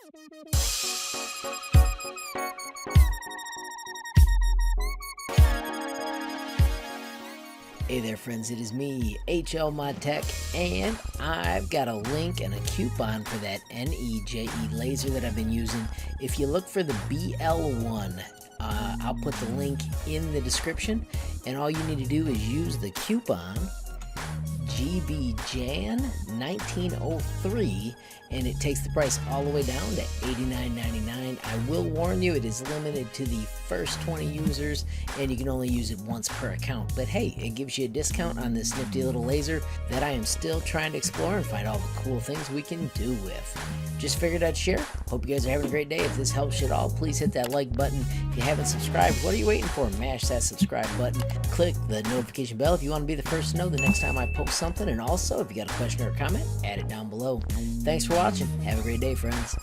Hey there friends, it is me, HLModTech, and I've got a link and a coupon for that NEJE laser that I've been using. If you look for the BL1, I'll put the link in the description, and all you need to do is use the coupon GBJAN1903, and it takes the price all the way down to $89.99. I will warn you, it is limited to the first 20 users, and you can only use it once per account. But hey, it gives you a discount on this nifty little laser that I am still trying to explore and find all the cool things we can do with. Just figured I'd share. Hope you guys are having a great day. If this helps you at all, please hit that like button. If you haven't subscribed, what are you waiting for? Mash that subscribe button. Click the notification bell if you want to be the first to know the next time I post something. And also, if you got a question or a comment, add it down below. Thanks for watching. Have a great day, friends.